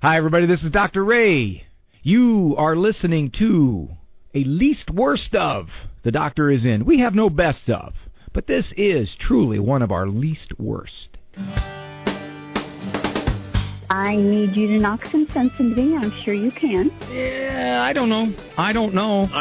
Hi, everybody. This is Dr. Ray. You are listening to a least worst of The Doctor Is In. We have no best of, but this is truly one of our least worst. I need you to knock some sense into me. I'm sure you can. Yeah, I don't know. I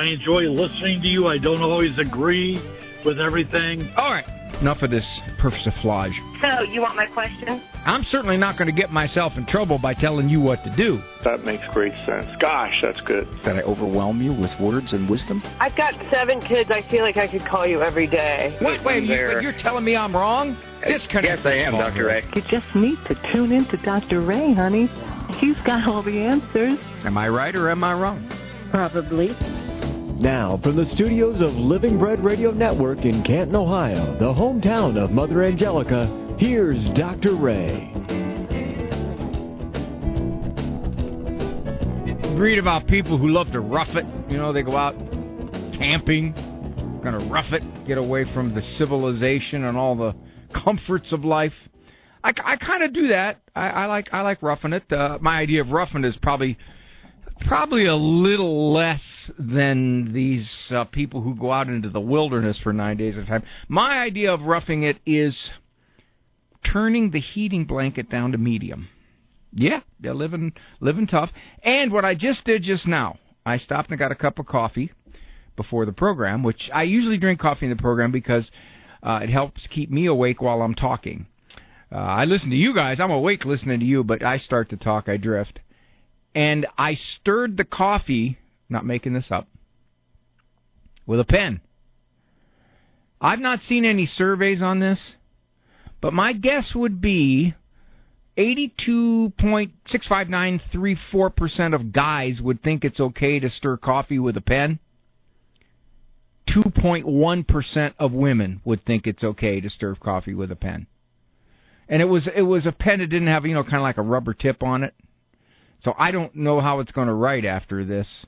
enjoy listening to you. I don't always agree with everything. All right. Enough of this persiflage. So, you want my question? I'm certainly not going to get myself in trouble by telling you what to do. That makes great sense. Gosh, that's good. Did I overwhelm you with words and wisdom? I've got 7 kids. I feel like I could call you every day. Wait, you're telling me I'm wrong? Disconnect. Yes, I am, Dr. Ray. You just need to tune in to Dr. Ray, honey. He's got all the answers. Am I right or am I wrong? Probably. Now, from the studios of Living Bread Radio Network in Canton, Ohio, the hometown of Mother Angelica, here's Dr. Ray. Read about people who love to rough it. You know, they go out camping, going to rough it, get away from the civilization and all the comforts of life. I kind of do that. I like roughing it. My idea of roughing is probably a little less than these people who go out into the wilderness for 9 days at a time. My idea of roughing it is turning the heating blanket down to medium. Yeah, they're living tough. And what I just did just now, I stopped and got a cup of coffee before the program, which I usually drink coffee in the program because it helps keep me awake while I'm talking. I listen to you guys. I'm awake listening to you, but I start to talk, I drift. And I stirred the coffee, not making this up, with a pen. I've not seen any surveys on this, but my guess would be 82.65934% of guys would think it's okay to stir coffee with a pen. 2.1% of women would think it's okay to stir coffee with a pen. And it was a pen that didn't have, kind of like a rubber tip on it. So I don't know how it's going to write after this,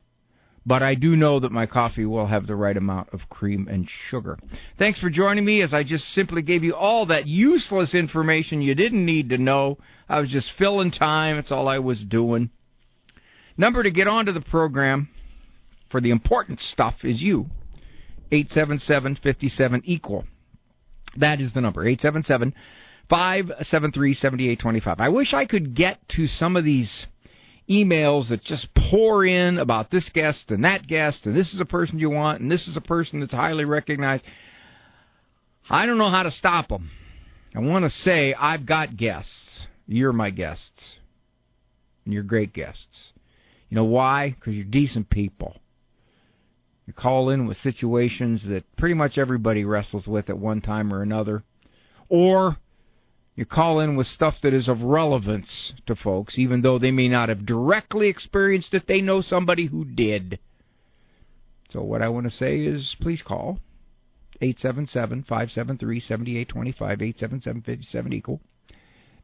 but I do know that my coffee will have the right amount of cream and sugar. Thanks for joining me as I just simply gave you all that useless information you didn't need to know. I was just filling time. That's all I was doing. Number to get onto the program for the important stuff is you. 877-57-EQUAL. That is the number, 877-573-7825. I wish I could get to some of these emails that just pour in about this guest and that guest, and this is a person you want, and this is a person that's highly recognized. I don't know how to stop them. I want to say I've got guests. You're my guests. And you're great guests. You know why? Because you're decent people. You call in with situations that pretty much everybody wrestles with at one time or another. Or you call in with stuff that is of relevance to folks, even though they may not have directly experienced it. They know somebody who did. So what I want to say is, please call 877-573-7825, 877-57-EQUAL.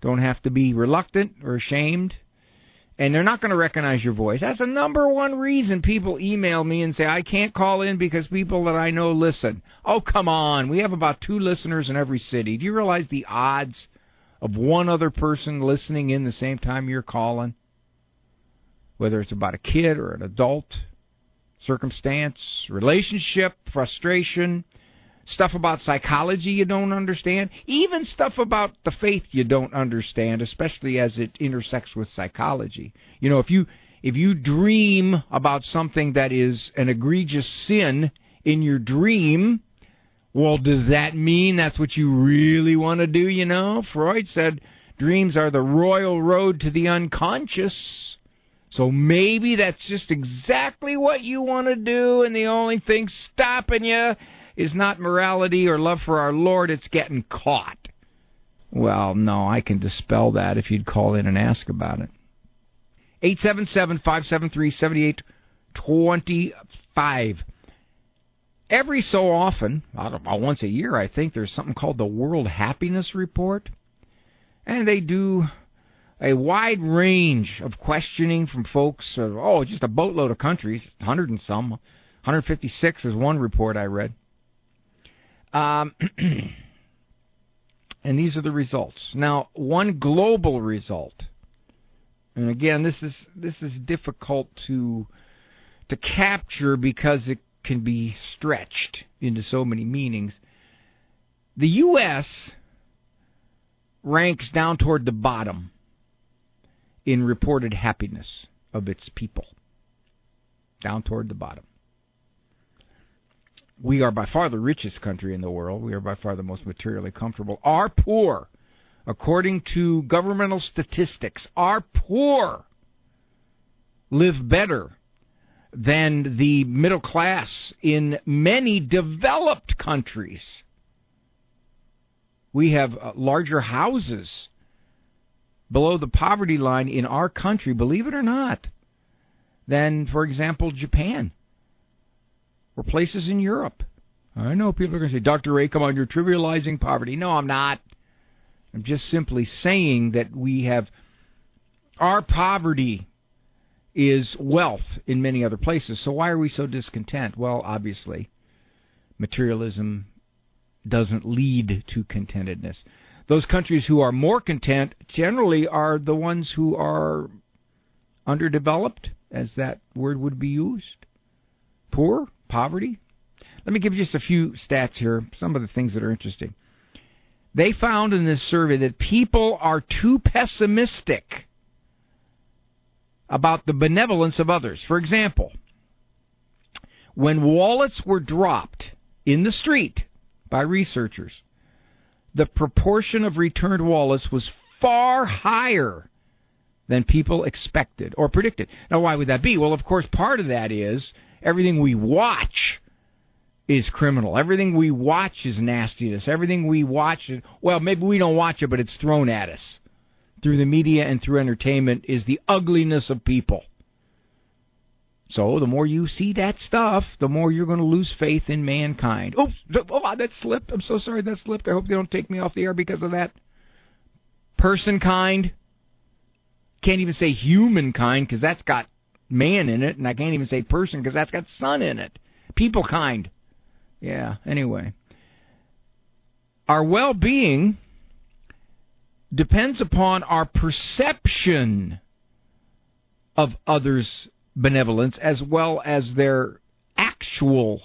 Don't have to be reluctant or ashamed. And they're not going to recognize your voice. That's the number one reason people email me and say, I can't call in because people that I know listen. Oh, come on. We have about 2 listeners in every city. Do you realize the odds of one other person listening in the same time you're calling? Whether it's about a kid or an adult, circumstance, relationship, frustration, stuff about psychology you don't understand, even stuff about the faith you don't understand, especially as it intersects with psychology. You know, if you dream about something that is an egregious sin in your dream, well, does that mean that's what you really want to do, you know? Freud said dreams are the royal road to the unconscious. So maybe that's just exactly what you want to do, and the only thing stopping you is not morality or love for our Lord, it's getting caught. Well, no, I can dispel that if you'd call in and ask about it. 877-573-7825. Every so often, about once a year, I think, there's something called the World Happiness Report. And they do a wide range of questioning from folks, just a boatload of countries, 100 and some, 156 is one report I read. And these are the results. Now, one global result And again, this is difficult to capture because it can be stretched into so many meanings. The U.S. ranks down toward the bottom in reported happiness of its people. Down toward the bottom. We are by far the richest country in the world. We are by far the most materially comfortable. Our poor, according to governmental statistics, our poor live better than the middle class in many developed countries. We have larger houses below the poverty line in our country, believe it or not, than, for example, Japan or places in Europe. I know people are going to say, Dr. Ray, come on, you're trivializing poverty. No, I'm not. I'm just simply saying that we have our poverty is wealth in many other places. So why are we so discontent? Well, obviously, materialism doesn't lead to contentedness. Those countries who are more content generally are the ones who are underdeveloped, as that word would be used. Poor, poverty. Let me give you just a few stats here, some of the things that are interesting. They found in this survey that people are too pessimistic about the benevolence of others. For example, when wallets were dropped in the street by researchers, the proportion of returned wallets was far higher than people expected or predicted. Now, why would that be? Well, of course, part of that is everything we watch is criminal. Everything we watch is nastiness. Everything we watch is, well, maybe we don't watch it, but it's thrown at us through the media and through entertainment, is the ugliness of people. So the more you see that stuff, the more you're going to lose faith in mankind. Oops, that slipped. I'm so sorry that slipped. I hope they don't take me off the air because of that. Person-kind. Can't even say humankind because that's got man in it, and I can't even say person because that's got son in it. People-kind. Yeah, anyway. Our well-being depends upon our perception of others' benevolence as well as their actual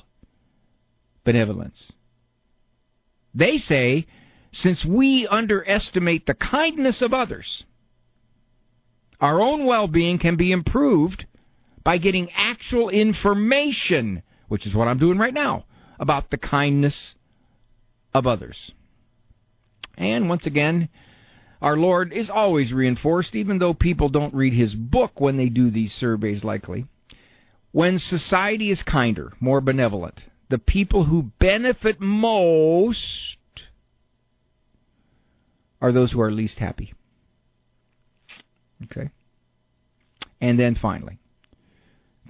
benevolence. They say, since we underestimate the kindness of others, our own well-being can be improved by getting actual information, which is what I'm doing right now, about the kindness of others. And once again, our Lord is always reinforced, even though people don't read his book when they do these surveys likely. When society is kinder, more benevolent, the people who benefit most are those who are least happy. Okay? And then finally,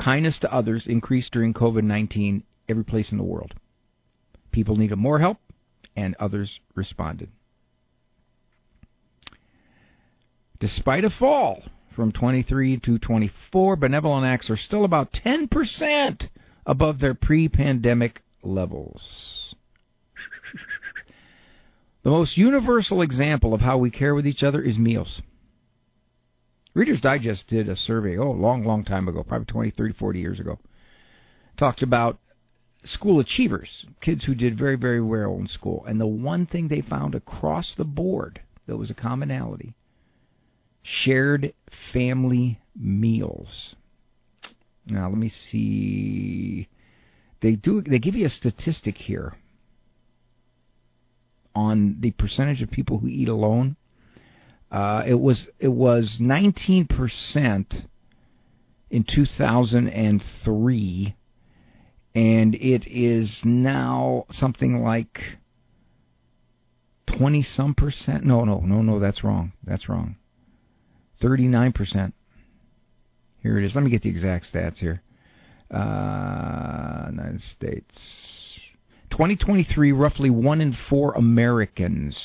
kindness to others increased during COVID-19 every place in the world. People needed more help, and others responded. Despite a fall from 23 to 24, benevolent acts are still about 10% above their pre-pandemic levels. The most universal example of how we care with each other is meals. Reader's Digest did a survey, a long time ago, probably 20, 30, 40 years ago. Talked about school achievers, kids who did very, very well in school. And the one thing they found across the board that was a commonality, shared family meals. Now, let me see. They give you a statistic here on the percentage of people who eat alone. It was 19% in 2003, and it is now something like 20-some percent. No, that's wrong. 39%. Here it is. Let me get the exact stats here. United States. 2023, roughly 1 in 4 Americans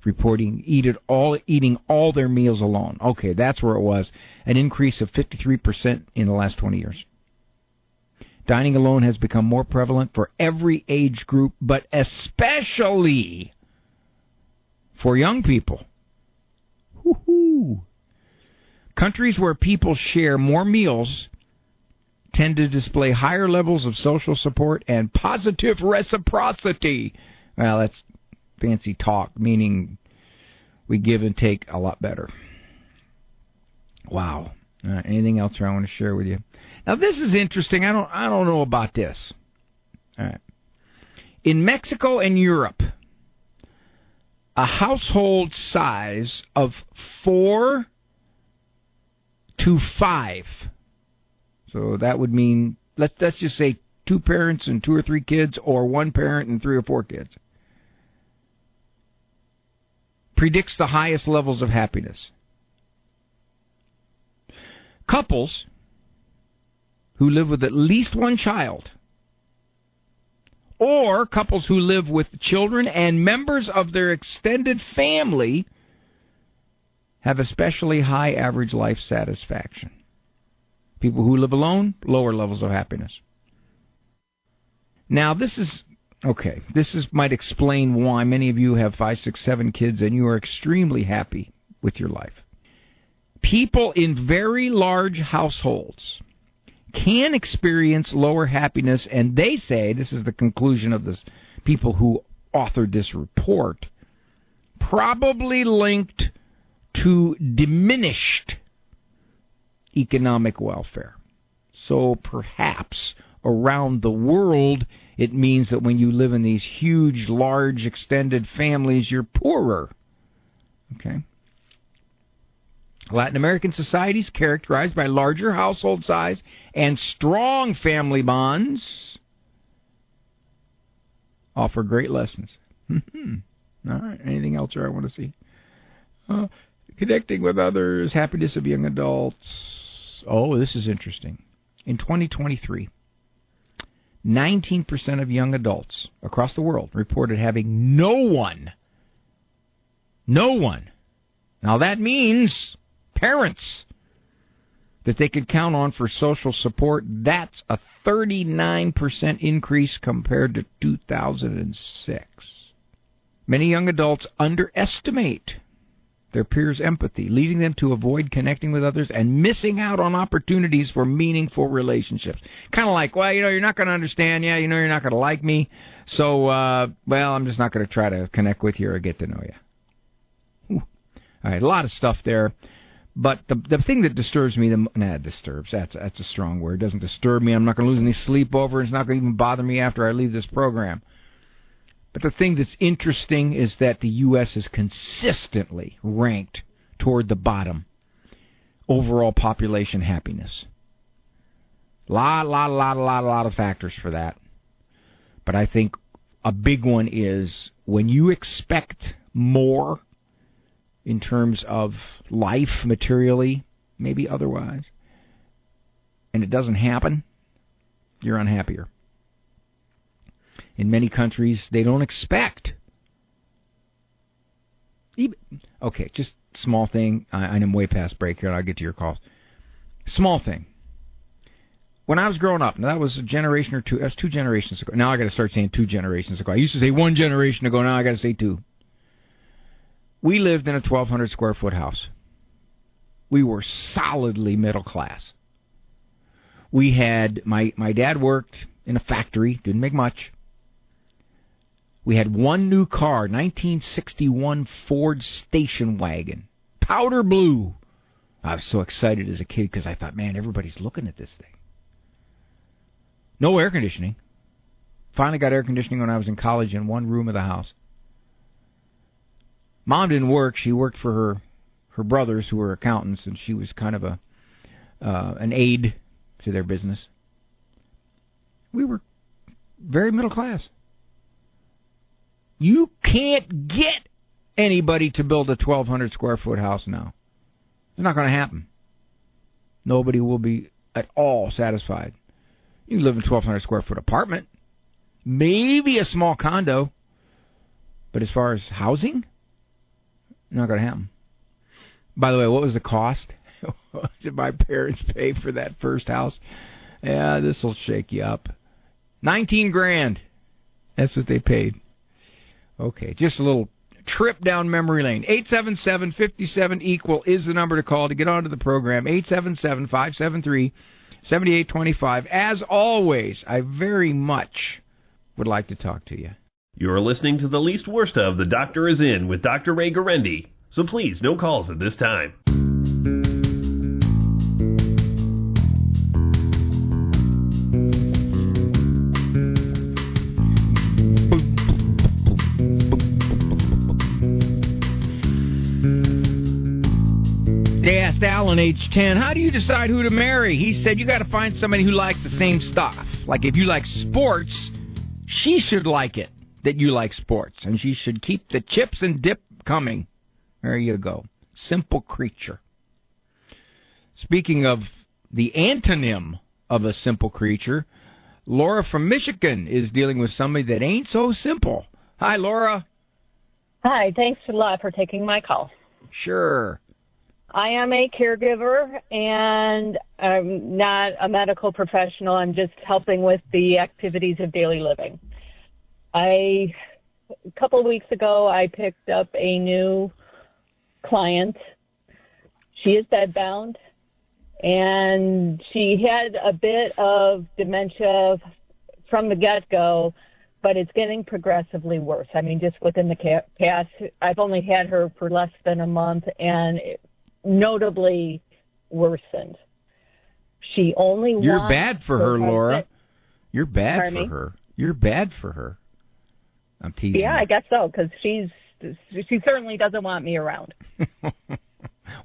reporting eating all their meals alone. Okay, that's where it was. An increase of 53% in the last 20 years. Dining alone has become more prevalent for every age group, but especially for young people. Woo-hoo. Countries where people share more meals tend to display higher levels of social support and positive reciprocity. Well, that's fancy talk, meaning we give and take a lot better. Wow. Anything else I want to share with you? Now, this is interesting. I don't know about this. All right. In Mexico and Europe, a household size of 4 to 5. So that would mean, let's just say 2 parents and 2 or 3 kids, or 1 parent and 3 or 4 kids, predicts the highest levels of happiness. Couples who live with at least 1 child, or couples who live with children and members of their extended family, have especially high average life satisfaction. People who live alone, lower levels of happiness. Now, this might explain why many of you have 5, 6, 7 kids and you are extremely happy with your life. People in very large households can experience lower happiness, and they say, this is the conclusion of this people who authored this report, probably linked to diminished economic welfare. So perhaps around the world, it means that when you live in these huge, large, extended families, you're poorer. Okay? Latin American societies characterized by larger household size and strong family bonds offer great lessons. All right. Anything else I want to see? Connecting with others, happiness of young adults. Oh, this is interesting. In 2023, 19% of young adults across the world reported having no one. Now that means parents that they could count on for social support. That's a 39% increase compared to 2006. Many young adults underestimate their peers' empathy, leading them to avoid connecting with others and missing out on opportunities for meaningful relationships. Kind of like, well, you're not going to understand. Yeah, you're not going to like me. So, I'm just not going to try to connect with you or get to know you. Ooh. All right, a lot of stuff there. But the thing that disturbs me, that's a strong word. It doesn't disturb me. I'm not going to lose any sleep over it. It's not going to even bother me after I leave this program. But the thing that's interesting is that the U.S. is consistently ranked toward the bottom. Overall population happiness. Lot of factors for that. But I think a big one is when you expect more in terms of life materially, maybe otherwise, and it doesn't happen, you're unhappier. In many countries, they don't expect. Okay, just small thing. I'm way past break here, and I'll get to your calls. Small thing. When I was growing up, now that was a generation or two, that's 2 generations ago. Now I got to start saying 2 generations ago. I used to say 1 generation ago, now I got to say 2. We lived in a 1,200 square foot house. We were solidly middle class. We had, my dad worked in a factory, didn't make much. We had 1 new car, 1961 Ford station wagon, powder blue. I was so excited as a kid because I thought, man, everybody's looking at this thing. No air conditioning. Finally got air conditioning when I was in college in 1 room of the house. Mom didn't work. She worked for her brothers who were accountants, and she was kind of an aide to their business. We were very middle class. You can't get anybody to build a 1,200 square foot house now. It's not going to happen. Nobody will be at all satisfied. You can live in a 1,200 square foot apartment, maybe a small condo, but as far as housing, not going to happen. By the way, what was the cost? What did my parents pay for that first house? Yeah, this will shake you up. $19,000. That's what they paid. Okay, just a little trip down memory lane. 877-57-EQUAL is the number to call to get onto the program. 877-573-7825. As always, I very much would like to talk to you. You're listening to The Least Worst of The Doctor Is In with Dr. Ray Guarendi. So please, no calls at this time. They asked Alan, age 10, how do you decide who to marry? He said you got to find somebody who likes the same stuff. Like if you like sports, she should like it that you like sports, and she should keep the chips and dip coming. There you go. Simple creature. Speaking of the antonym of a simple creature, Laura from Michigan is dealing with somebody that ain't so simple. Hi, Laura. Hi, thanks a lot for taking my call. Sure. I am a caregiver, and I'm not a medical professional. I'm just helping with the activities of daily living. A couple of weeks ago, I picked up a new client. She is bedbound, and she had a bit of dementia from the get-go, but it's getting progressively worse. I mean, just within the past, I've only had her for less than a month, and it notably worsened. She only You're bad for her, Laura. You're bad Pardon for me? her. You're bad for her. I'm teasing. Yeah, you. I guess so, because she certainly doesn't want me around.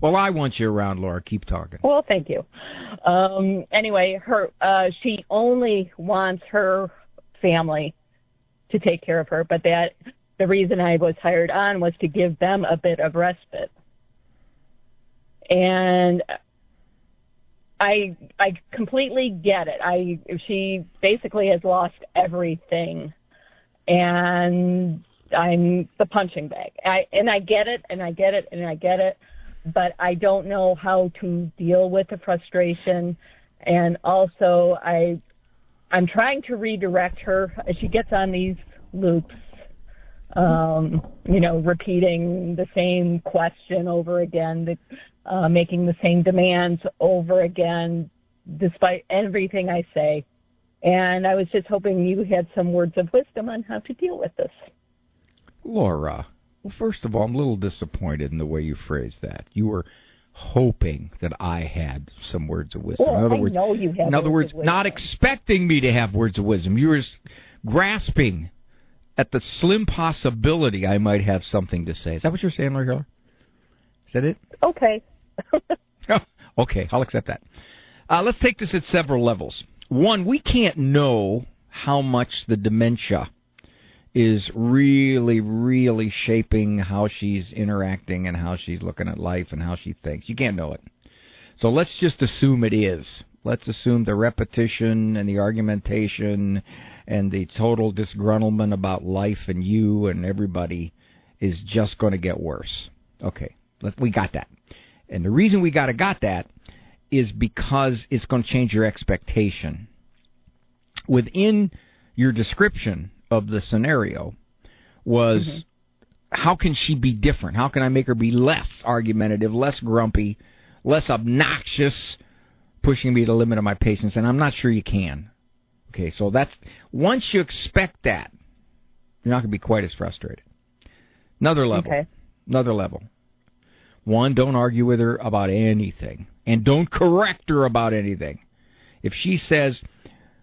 Well, I want you around, Laura. Keep talking. Well, thank you. Anyway, she only wants her family to take care of her, but the reason I was hired on was to give them a bit of respite. And I completely get it. She basically has lost everything, and I'm the punching bag. I get it, and I get it, and I get it, but I don't know how to deal with the frustration. And also, I'm trying to redirect her as she gets on these loops, repeating the same question over again, making the same demands over again, despite everything I say. And I was just hoping you had some words of wisdom on how to deal with this. Laura, well, first of all, I'm a little disappointed in the way you phrased that. You were hoping that I had some words of wisdom. Well, in other words, wisdom. Not expecting me to have words of wisdom. You were grasping at the slim possibility I might have something to say. Is that what you're saying, Laura? Is that it? Okay. Okay, I'll accept that. Let's take this at several levels. One, we can't know how much the dementia is really, really shaping how she's interacting and how she's looking at life and how she thinks. You can't know it. So let's just assume it is. Let's assume the repetition and the argumentation and the total disgruntlement about life and you and everybody is just going to get worse. Okay, we got that. And the reason we got that is because it's going to change your expectation. Within your description of the scenario was, how can she be different? How can I make her be less argumentative, less grumpy, less obnoxious, pushing me to the limit of my patience? And I'm not sure you can. Okay, so that's, once you expect that, you're not going to be quite as frustrated. Another level. Okay. Another level. One, don't argue with her about anything. And don't correct her about anything. If she says,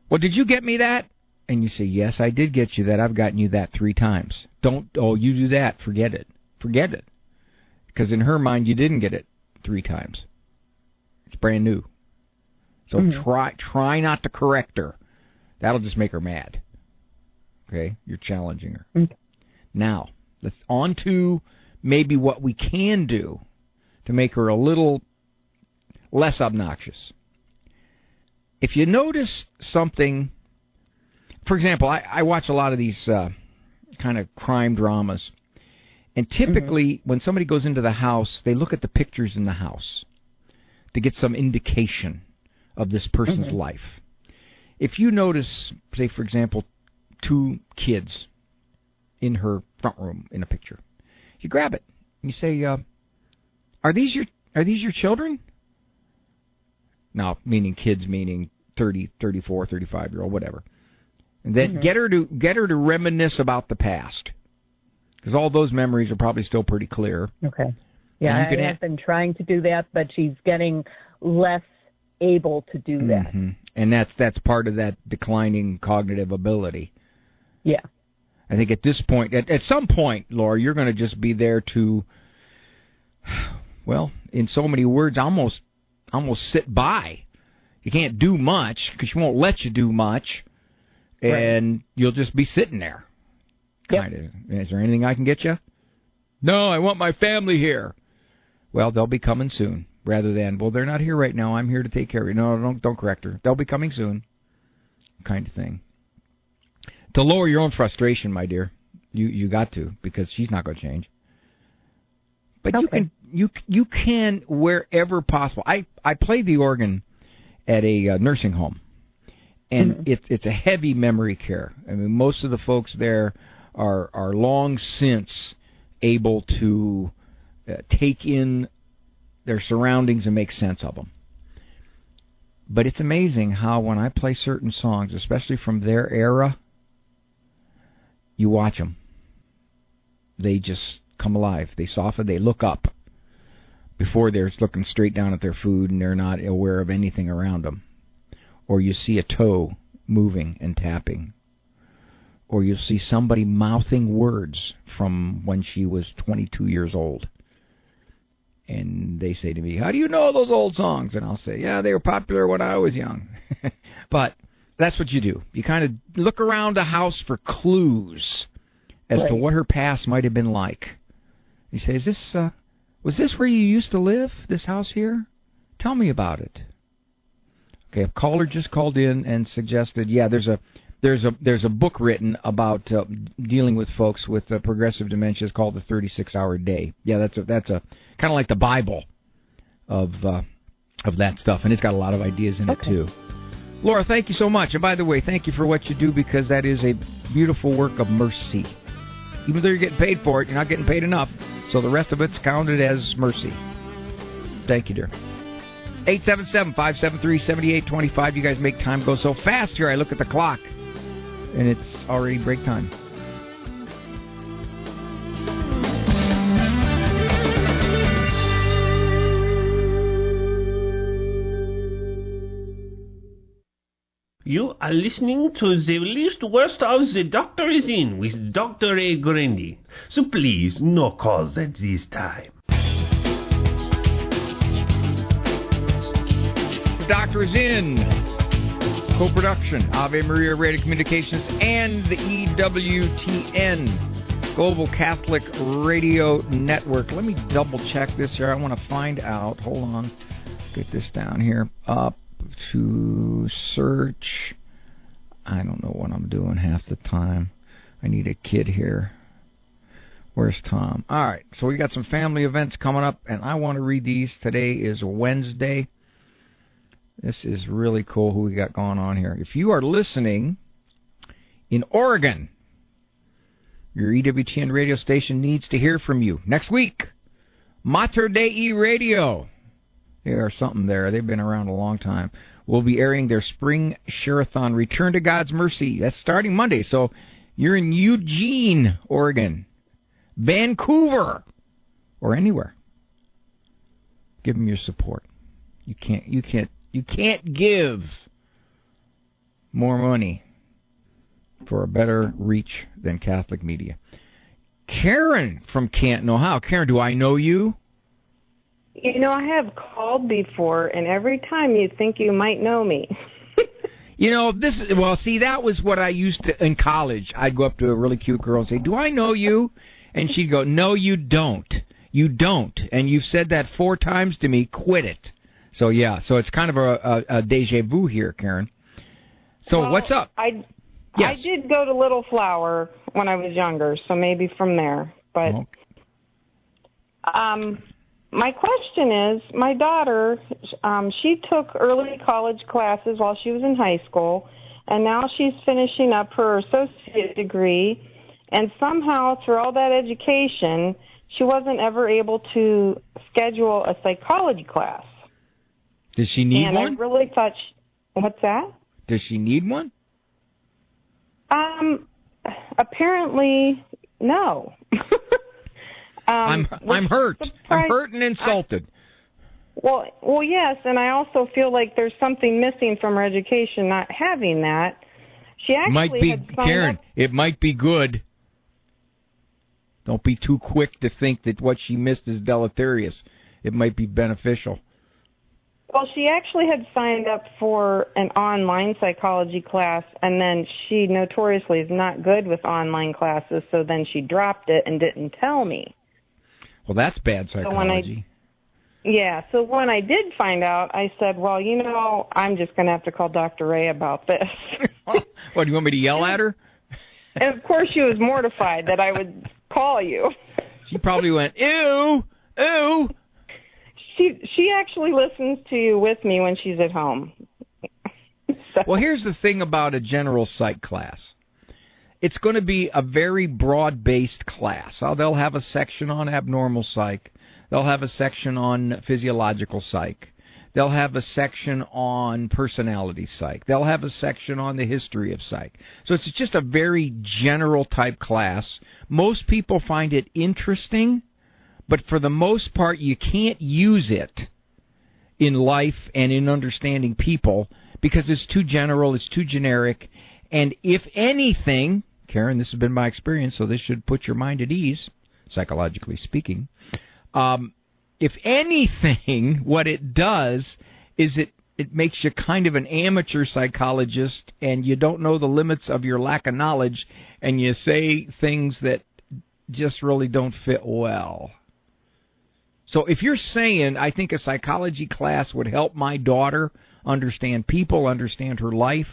well, did you get me that? And you say, yes, I did get you that. I've gotten you that 3 times. You do that. Forget it. Forget it. Because in her mind, you didn't get it 3 times. It's brand new. So try not to correct her. That'll just make her mad. Okay? You're challenging her. Okay. Now, let's on to maybe what we can do to make her a little less obnoxious. If you notice something, for example, I watch a lot of these kind of crime dramas, and typically when somebody goes into the house, they look at the pictures in the house to get some indication of this person's life. If you notice, say, for example, 2 kids in her front room in a picture, You grab it. You say, are these your children? No, meaning kids, meaning 30, 34, 35-year-old, whatever. And then get her to reminisce about the past, because all those memories are probably still pretty clear. Okay. Yeah, I have been trying to do that, but she's getting less able to do that. And that's part of that declining cognitive ability. Yeah. I think at this point, at some point, Laura, you're going to just be there to, well, in so many words, almost sit by. You can't do much because she won't let you do much, and you'll just be sitting there. Kind of. Is there anything I can get you? No, I want my family here. Well, they'll be coming soon. Rather than, well, they're not here right now. I'm here to take care of you. No, don't correct her. They'll be coming soon. Kind of thing. To lower your own frustration, my dear, you got to, because she's not going to change. But you can wherever possible. I play the organ at a nursing home, and it's a heavy memory care. I mean, most of the folks there are long since able to take in their surroundings and make sense of them. But it's amazing how when I play certain songs, especially from their era, you watch them. They just come alive. They soften. They look up. Before they're looking straight down at their food and they're not aware of anything around them. Or you see a toe moving and tapping. Or you'll see somebody mouthing words from when she was 22 years old. And they say to me, how do you know those old songs? And I'll say, yeah, they were popular when I was young. But that's what you do. You kind of look around a house for clues as to what her past might have been like. You say, was this where you used to live, this house here? Tell me about it. Okay, a caller just called in and suggested, there's a book written about dealing with folks with progressive dementia. It's called The 36-Hour Day. Yeah, that's a kind of like the Bible of that stuff, and it's got a lot of ideas in it too. Laura, thank you so much. And by the way, thank you for what you do, because that is a beautiful work of mercy. Even though you're getting paid for it, you're not getting paid enough, so the rest of it's counted as mercy. Thank you, dear. 877-573-7825. You guys make time go so fast here. I look at the clock, and it's already break time. You are listening to the least worst of The Doctor Is In with Dr. A. Guarendi. So please, no calls at this time. The Doctor Is In. Co-production, Ave Maria Radio Communications and the EWTN, Global Catholic Radio Network. Let me double check this here. I want to find out. Hold on. Get this down here. Up to search. I don't know what I'm doing half the time. I need a kid here. Where's Tom? All right, so we got some family events coming up, and I want to read these. Today is Wednesday. This is really cool who we got going on here. If you are listening in Oregon, your EWTN radio station needs to hear from you. Next week, Mater Dei Radio. They are something there. They've been around a long time. Will be airing their spring share-a-thon, Return to God's Mercy. That's starting Monday. So you're in Eugene, Oregon, Vancouver, or anywhere. Give them your support. You can't give more money for a better reach than Catholic media. Karen from Canton, Ohio. Karen, do I know you? You know, I have called before, and every time you think you might know me. You know, that was what I used to in college. I'd go up to a really cute girl and say, do I know you? And she'd go, no, you don't. You don't. And you've said that 4 times to me. Quit it. So, yeah, it's kind of a deja vu here, Karen. So, what's up? I did go to Little Flower when I was younger, so maybe from there. But my question is, my daughter, she took early college classes while she was in high school, and now she's finishing up her associate degree, and somehow through all that education, she wasn't ever able to schedule a psychology class. Does she need and one? I really thought, what's that? Does she need one? Apparently, no. I'm hurt. I'm hurt and insulted. Well, yes, and I also feel like there's something missing from her education not having that. She actually had signed Karen, up. it might be good. Don't be too quick to think that what she missed is deleterious. It might be beneficial. Well, she actually had signed up for an online psychology class, and then she notoriously is not good with online classes, so then she dropped it and didn't tell me. Well, that's bad psychology. So when I did find out, I said, well, I'm just going to have to call Dr. Ray about this. What, do you want me to yell at her? And, of course, she was mortified that I would call you. She probably went, ew, ew. She actually listens to you with me when she's at home. Well, here's the thing about a general psych class. It's going to be a very broad-based class. They'll have a section on abnormal psych. They'll have a section on physiological psych. They'll have a section on personality psych. They'll have a section on the history of psych. So it's just a very general type class. Most people find it interesting, but for the most part, you can't use it in life and in understanding people because it's too general, it's too generic. And if anything, Karen, this has been my experience, so this should put your mind at ease, psychologically speaking. If anything, what it does is it makes you kind of an amateur psychologist, and you don't know the limits of your lack of knowledge, and you say things that just really don't fit well. So if you're saying, I think a psychology class would help my daughter understand people, understand her life,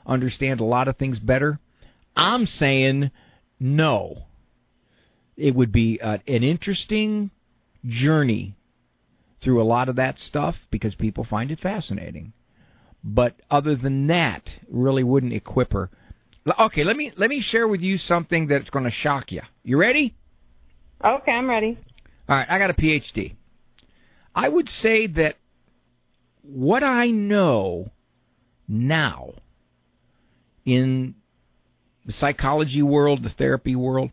understand a lot of things better, I'm saying no. It would be an interesting journey through a lot of that stuff because people find it fascinating. But other than that, really wouldn't equip her. Okay, let me share with you something that's going to shock you. You ready? Okay, I'm ready. All right, I got a PhD. I would say that what I know now in the psychology world, the therapy world,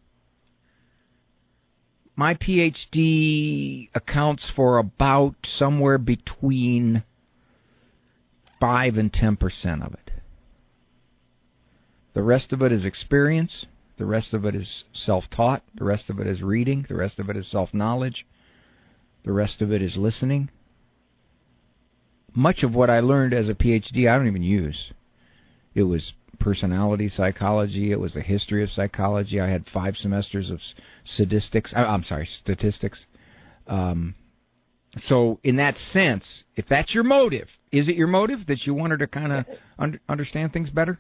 my PhD accounts for about somewhere between 5 and 10% of it. The rest of it is experience. The rest of it is self-taught. The rest of it is reading. The rest of it is self-knowledge. The rest of it is listening. Much of what I learned as a PhD I don't even use. It was personality psychology. It was the history of psychology. I had 5 semesters of statistics. So in that sense, if that's your motive, is it your motive that you want her to kind of understand things better?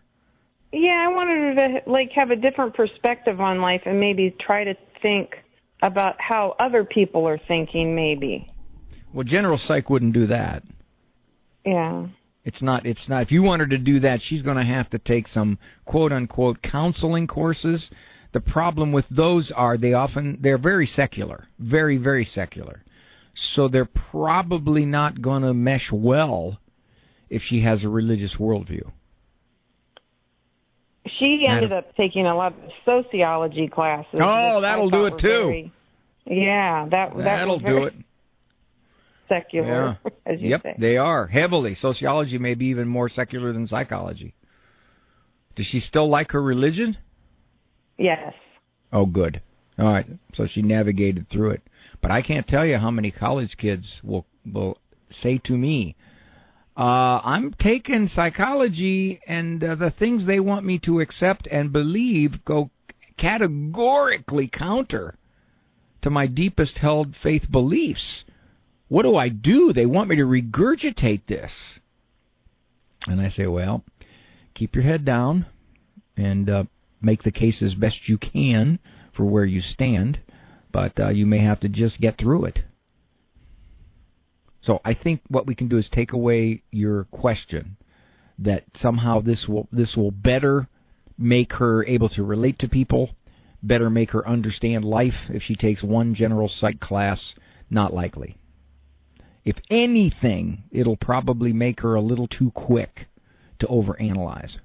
Yeah, I wanted her to have a different perspective on life and maybe try to think about how other people are thinking maybe. Well, general psych wouldn't do that. Yeah. It's not. If you want her to do that, she's going to have to take some quote-unquote counseling courses. The problem with those are they're very secular, very, very secular. So they're probably not going to mesh well if she has a religious worldview. She ended up taking a lot of sociology classes. Oh, that'll do it too. That'll do it. Secular, as you say. They are heavily. Sociology may be even more secular than psychology. Does she still like her religion? Yes. Oh, good. All right. So she navigated through it. But I can't tell you how many college kids will say to me, I'm taking psychology, and the things they want me to accept and believe go categorically counter to my deepest held faith beliefs. What do I do? They want me to regurgitate this. And I say, well, keep your head down and make the case as best you can for where you stand, but you may have to just get through it. So I think what we can do is take away your question that somehow this will better make her able to relate to people, better make her understand life if she takes one general psych class? Not likely. If anything, it'll probably make her a little too quick to overanalyze.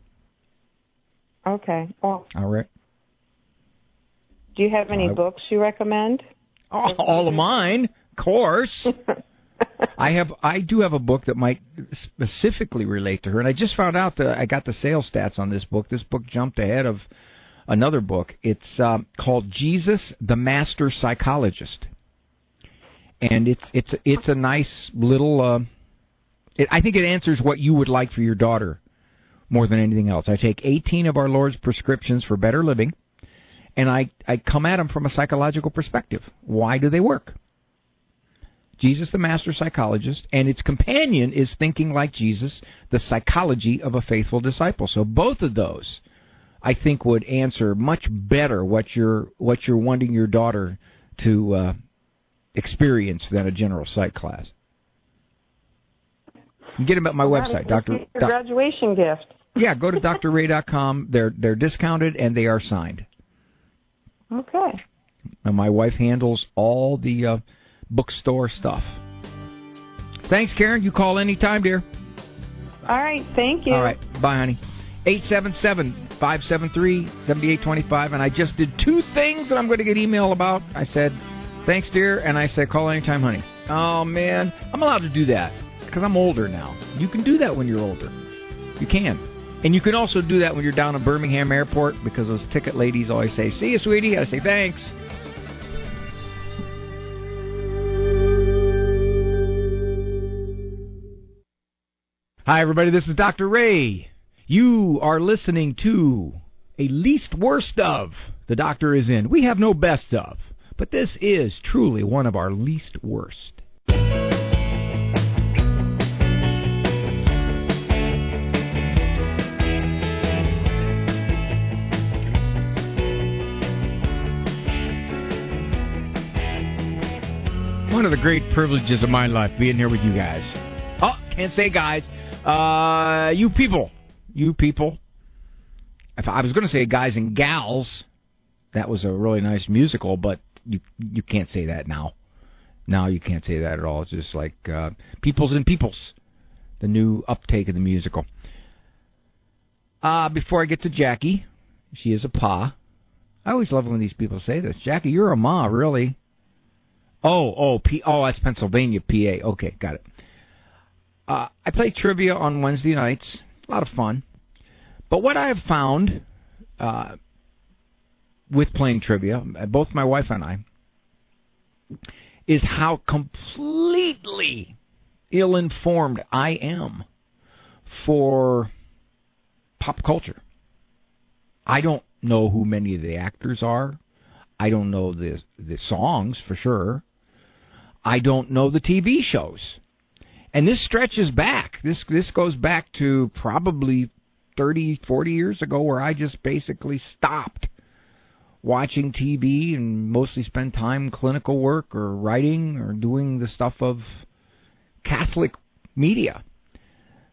Okay. Well, all right. Do you have any books you recommend? All of mine, of course. I do have a book that might specifically relate to her, and I just found out that I got the sales stats on this book. This book jumped ahead of another book. It's called Jesus, the Master Psychologist, and it's a nice little. I think it answers what you would like for your daughter more than anything else. I take 18 of our Lord's prescriptions for better living, and I come at them from a psychological perspective. Why do they work? Jesus, the Master Psychologist, and its companion is Thinking Like Jesus, the Psychology of a Faithful Disciple. So both of those, I think, would answer much better what you're wanting your daughter to experience than a general psych class. You can get them at my website, Dr. Graduation gift. Yeah, go to drray.com. They're discounted and they are signed. Okay. And my wife handles all the bookstore stuff. Thanks, Karen. You call anytime, dear. All right. Thank you. All right. Bye, honey. 877-573-7825. And I just did two things that I'm going to get email about. I said, thanks, dear. And I said, call anytime, honey. Oh, man. I'm allowed to do that because I'm older now. You can do that when you're older. You can. And you can also do that when you're down at Birmingham Airport because those ticket ladies always say, see you, sweetie. I say, thanks. Hi, everybody. This is Dr. Ray. You are listening to a least worst of. The doctor is in. We have no best of, but this is truly one of our least worst. One of the great privileges of my life, being here with you guys. Oh, can't say guys. You people. If I was going to say guys and gals, that was a really nice musical, but you can't say that now. Now you can't say that at all. It's just like peoples and peoples, the new uptake of the musical. Before I get to Jackie, she is a pa. I always love when these people say this. Jackie, you're a ma, really? Oh, that's Pennsylvania, PA. Okay, got it. I play trivia on Wednesday nights. A lot of fun. But what I have found with playing trivia, both my wife and I, is how completely ill-informed I am for pop culture. I don't know who many of the actors are. I don't know the songs for sure. I don't know the TV shows. And this stretches back. This goes back to probably 30, 40 years ago where I just basically stopped watching TV and mostly spent time clinical work or writing or doing the stuff of Catholic media.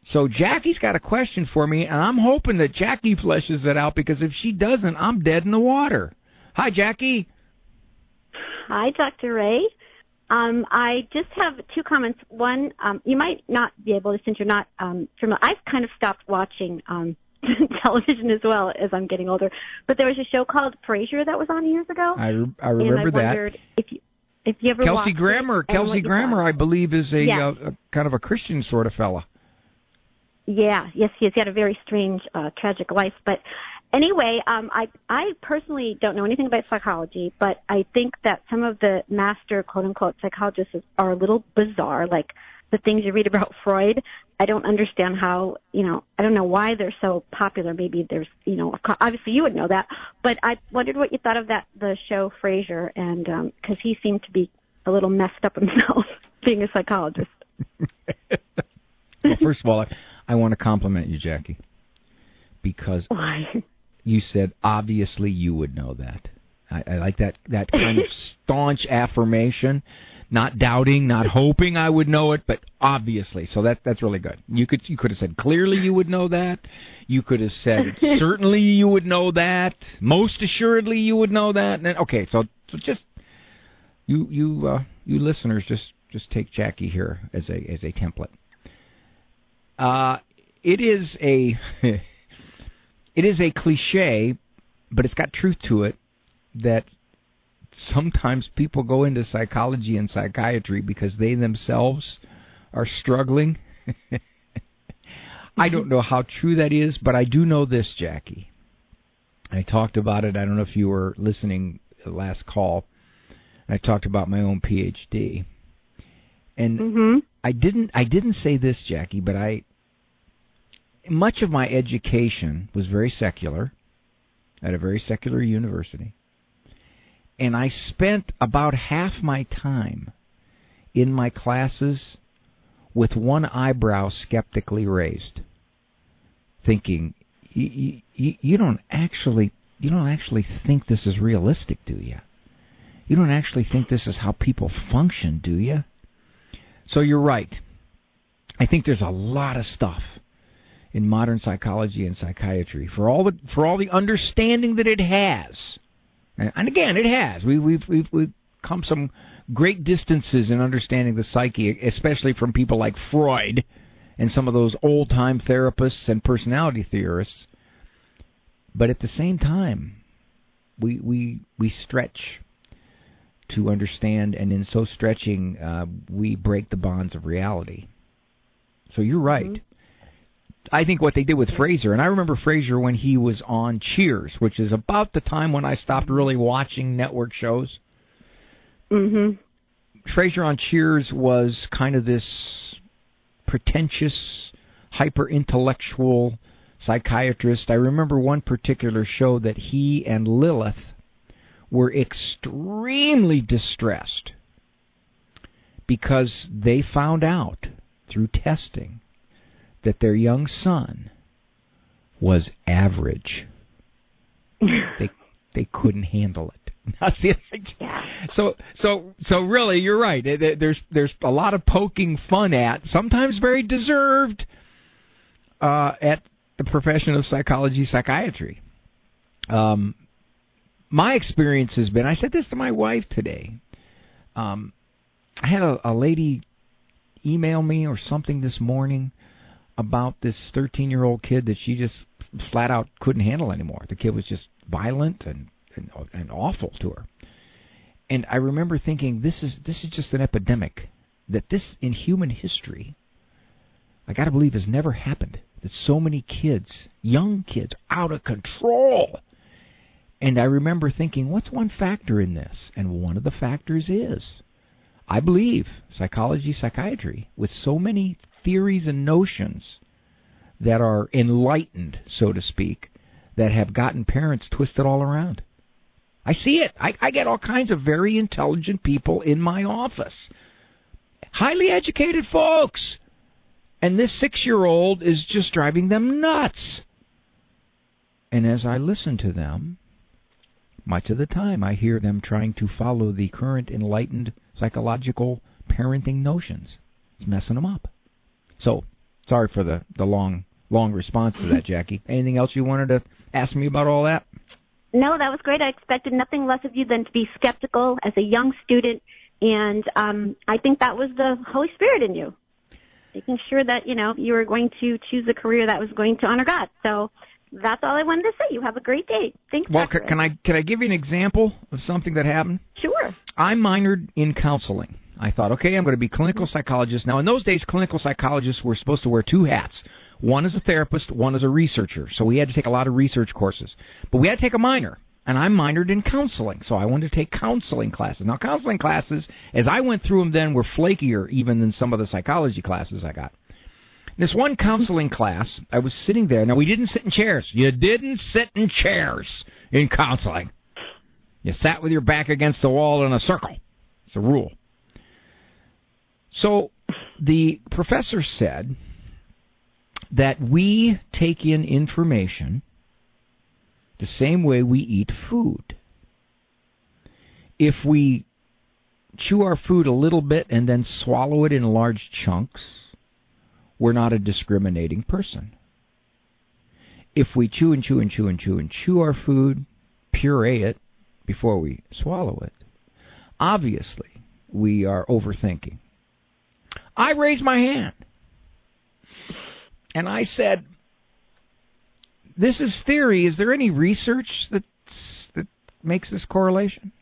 So Jackie's got a question for me, and I'm hoping that Jackie fleshes it out because if she doesn't, I'm dead in the water. Hi, Jackie. Hi, Dr. Ray. I just have two comments. One, you might not be able to, since you're not familiar. I've kind of stopped watching television as well as I'm getting older. But there was a show called Frasier that was on years ago. I remember that. And I wondered if you ever watched it. Kelsey Grammer, I believe, is a kind of a Christian sort of fella. Yeah, yes, he has. He had a very strange, tragic life. But anyway, I personally don't know anything about psychology, but I think that some of the master, quote-unquote, psychologists are a little bizarre, like the things you read about Freud. I don't understand how, I don't know why they're so popular. Maybe there's, obviously you would know that. But I wondered what you thought of the show Frasier, and because he seemed to be a little messed up himself, being a psychologist. Well, first of all, I want to compliment you, Jackie, because why? You said, obviously you would know that. I like that kind of staunch affirmation, not doubting, not hoping I would know it, but obviously. So that's really good. You could have said clearly you would know that. You could have said certainly you would know that. Most assuredly you would know that. And then, okay, so just you listeners just take Jackie here as a template. It is a cliche, but it's got truth to it, that sometimes people go into psychology and psychiatry because they themselves are struggling. I don't know how true that is, but I do know this, Jackie. I talked about it. I don't know if you were listening the last call. I talked about my own PhD. And I didn't say this, Jackie, but much of my education was very secular, at a very secular university. And I spent about half my time in my classes with one eyebrow skeptically raised, thinking, you don't actually think this is realistic, do you? You don't actually think this is how people function, do you? So you're right. I think there's a lot of stuff in modern psychology and psychiatry for all the understanding that it has. And again, it has. We've come some great distances in understanding the psyche, especially from people like Freud and some of those old-time therapists and personality theorists. But at the same time, we stretch to understand, and in so stretching, we break the bonds of reality. So you're right. I think what they did with Fraser, and I remember Fraser when he was on Cheers, which is about the time when I stopped really watching network shows. Fraser on Cheers was kind of this pretentious, hyper-intellectual psychiatrist. I remember one particular show that he and Lilith were extremely distressed because they found out through testing that their young son was average. They couldn't handle it. So really, you're right. There's a lot of poking fun at, sometimes very deserved, at the profession of psychology, psychiatry. My experience has been, I said this to my wife today, I had a lady email me or something this morning about this 13-year-old kid that she just flat out couldn't handle anymore. The kid was just violent and awful to her. And I remember thinking, this is just an epidemic, that this in human history, I got to believe, has never happened. That so many kids, young kids, out of control. And I remember thinking, what's one factor in this? And one of the factors is, I believe, psychology, psychiatry, with so many theories and notions that are enlightened, so to speak, that have gotten parents twisted all around. I see it. I get all kinds of very intelligent people in my office. Highly educated folks. And this 6-year-old is just driving them nuts. And as I listen to them, much of the time I hear them trying to follow the current enlightened psychological parenting notions. It's messing them up. So, sorry for the long response to that, Jackie. Anything else you wanted to ask me about all that? No, that was great. I expected nothing less of you than to be skeptical as a young student, and I think that was the Holy Spirit in you, making sure that, you were going to choose a career that was going to honor God. So that's all I wanted to say. You have a great day. Thanks, Well, Dr. can I give you an example of something that happened? Sure. I minored in counseling. I thought, okay, I'm going to be a clinical psychologist. Now, in those days, clinical psychologists were supposed to wear 2 hats. One as a therapist, one as a researcher. So we had to take a lot of research courses. But we had to take a minor, and I minored in counseling. So I wanted to take counseling classes. Now, counseling classes, as I went through them then, were flakier even than some of the psychology classes I got. This one counseling class, I was sitting there. Now, we didn't sit in chairs. You didn't sit in chairs in counseling. You sat with your back against the wall in a circle. It's a rule. So the professor said that we take in information the same way we eat food. if we chew our food a little bit and then swallow it in large chunks, we're not a discriminating person. If we chew and chew and chew and chew and chew our food, puree it before we swallow it, obviously we are overthinking. I raised my hand and I said, this is theory. Is there any research that makes this correlation?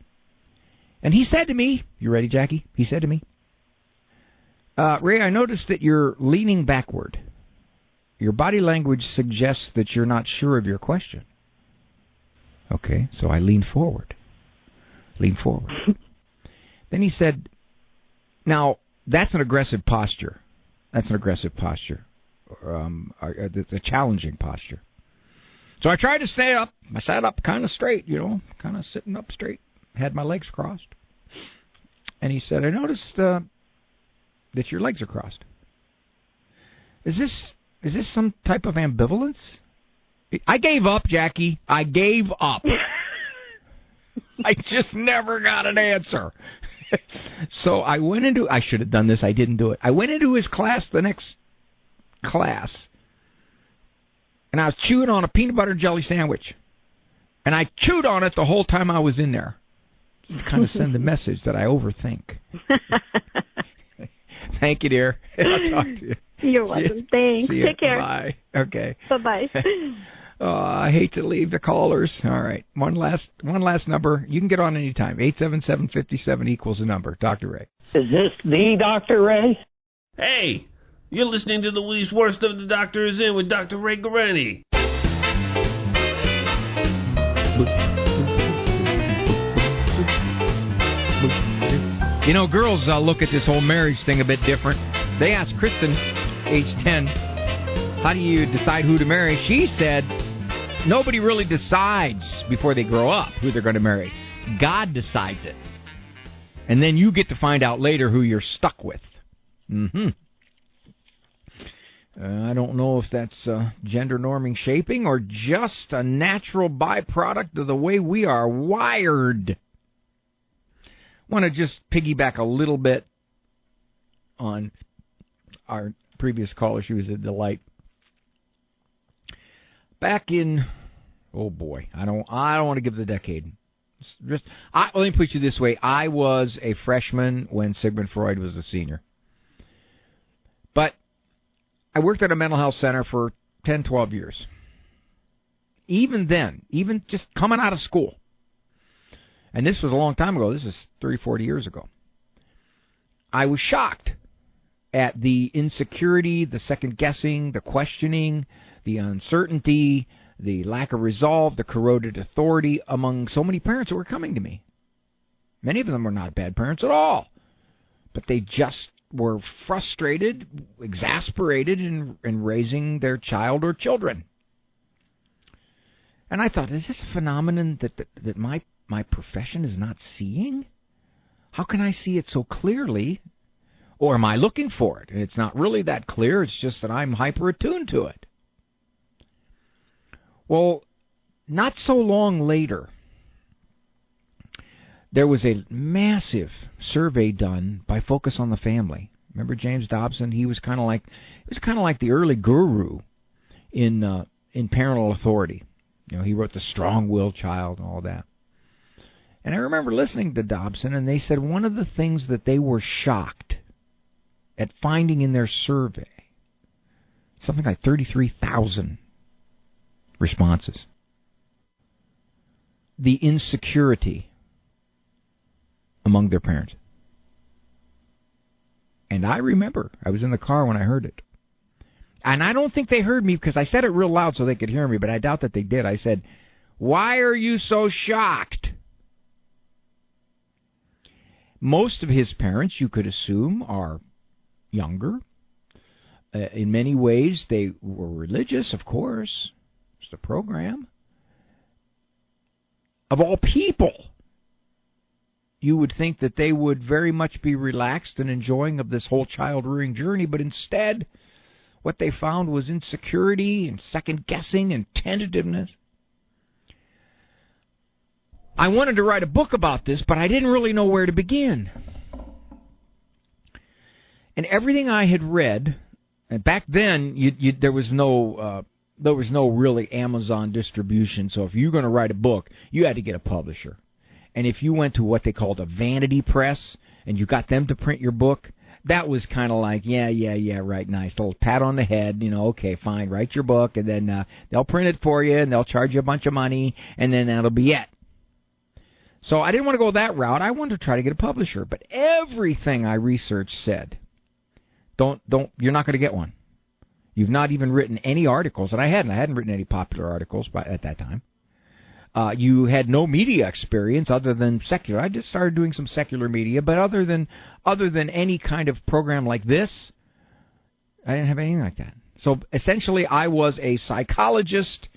And he said to me, you ready, Jackie? He said to me, Ray, I noticed that you're leaning backward. Your body language suggests that you're not sure of your question. Okay, so I leaned forward. Then he said, now, that's an aggressive posture. It's a challenging posture. So I tried to stay up. I sat up kind of straight, kind of sitting up straight. Had my legs crossed. And he said, I noticed that your legs are crossed. Is this some type of ambivalence? I gave up, Jackie. I gave up. I just never got an answer. So I should have done this. I didn't do it. I went into his class, the next class, and I was chewing on a peanut butter jelly sandwich. And I chewed on it the whole time I was in there. Just to kind of send the message that I overthink. Thank you, dear. I'll talk to you. You're welcome. Thanks. Take care. Bye. Okay. Bye-bye. I hate to leave the callers. All right. One last number. You can get on anytime. 877-57 equals the number. Dr. Ray. Is this the Dr. Ray? Hey, you're listening to the Week's Worst of the Doctor Is In with Dr. Ray Guarendi. Girls look at this whole marriage thing a bit different. They asked Kristen, age 10, how do you decide who to marry? She said, nobody really decides before they grow up who they're going to marry. God decides it. And then you get to find out later who you're stuck with. I don't know if that's gender norming shaping or just a natural byproduct of the way we are wired. I want to just piggyback a little bit on our previous caller. She was a delight. Back in, oh boy, I don't want to give the decade. Let me put you this way. I was a freshman when Sigmund Freud was a senior. But I worked at a mental health center for 10, 12 years. Even then, even just coming out of school, and this was a long time ago, this is 30, 40 years ago, I was shocked at the insecurity, the second-guessing, the questioning, the uncertainty, the lack of resolve, the corroded authority among so many parents who were coming to me. Many of them were not bad parents at all, but they just were frustrated, exasperated in raising their child or children. And I thought, is this a phenomenon that my profession is not seeing? How can I see it so clearly? Or am I looking for it? And it's not really that clear. It's just that I'm hyper-attuned to it. Well, not so long later, there was a massive survey done by Focus on the Family. Remember James Dobson? He was kind of like the early guru in parental authority. He wrote The Strong-Willed Child and all that. And I remember listening to Dobson, and they said one of the things that they were shocked at finding in their survey, something like 33,000 responses, the insecurity among their parents. And I remember, I was in the car when I heard it. And I don't think they heard me because I said it real loud so they could hear me, but I doubt that they did. I said, "Why are you so shocked?" Most of his parents, you could assume, are younger. In many ways, they were religious, of course. It's the program. Of all people, you would think that they would very much be relaxed and enjoying of this whole child-rearing journey, but instead, what they found was insecurity and second-guessing and tentativeness. I wanted to write a book about this, but I didn't really know where to begin. And everything I had read, and back then there was no really Amazon distribution. So if you were going to write a book, you had to get a publisher. And if you went to what they called a vanity press and you got them to print your book, that was kind of like, yeah, right, nice. A little pat on the head, okay, fine, write your book, and then they'll print it for you, and they'll charge you a bunch of money, and then that'll be it. So I didn't want to go that route. I wanted to try to get a publisher. But everything I researched said, you're not going to get one. You've not even written any articles, and I hadn't written any popular articles at that time. You had no media experience other than secular. I just started doing some secular media, but other than any kind of program like this, I didn't have anything like that. So essentially, I was a psychologist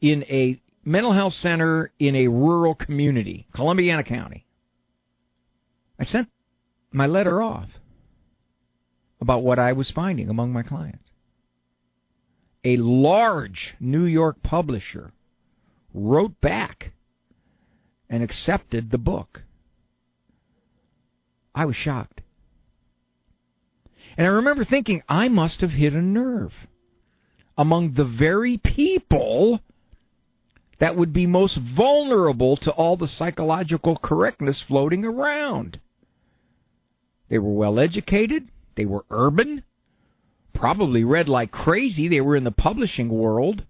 in a mental health center in a rural community, Columbiana County. I sent my letter off about what I was finding among my clients. A large New York publisher wrote back and accepted the book. I was shocked. And I remember thinking, I must have hit a nerve among the very people that would be most vulnerable to all the psychological correctness floating around. They were well educated. They were urban. Probably read like crazy. They were in the publishing world.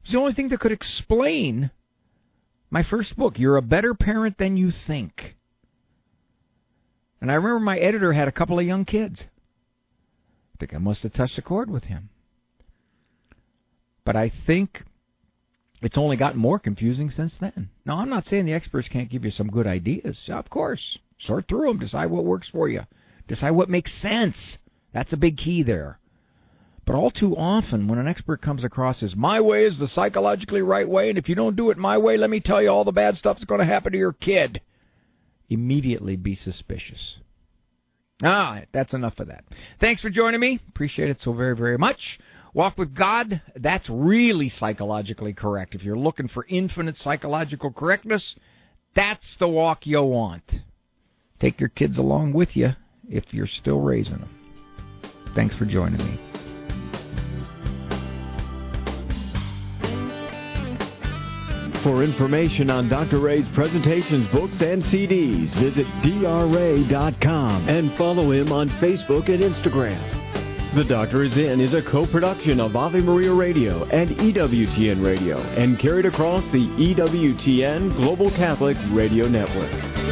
It's the only thing that could explain my first book, You're a Better Parent Than You Think. And I remember my editor had a couple of young kids. I think I must have touched a chord with him. But I think it's only gotten more confusing since then. Now, I'm not saying the experts can't give you some good ideas. Of course. Sort through them. Decide what works for you. Decide what makes sense. That's a big key there. But all too often, when an expert comes across as, my way is the psychologically right way, and if you don't do it my way, let me tell you all the bad stuff that's going to happen to your kid, immediately be suspicious. That's enough of that. Thanks for joining me. Appreciate it so very, very much. Walk with God, that's really psychologically correct. If you're looking for infinite psychological correctness, that's the walk you want. Take your kids along with you if you're still raising them. Thanks for joining me. For information on Dr. Ray's presentations, books, and CDs, visit drray.com and follow him on Facebook and Instagram. The Doctor Is In is a co-production of Ave Maria Radio and EWTN Radio and carried across the EWTN Global Catholic Radio Network.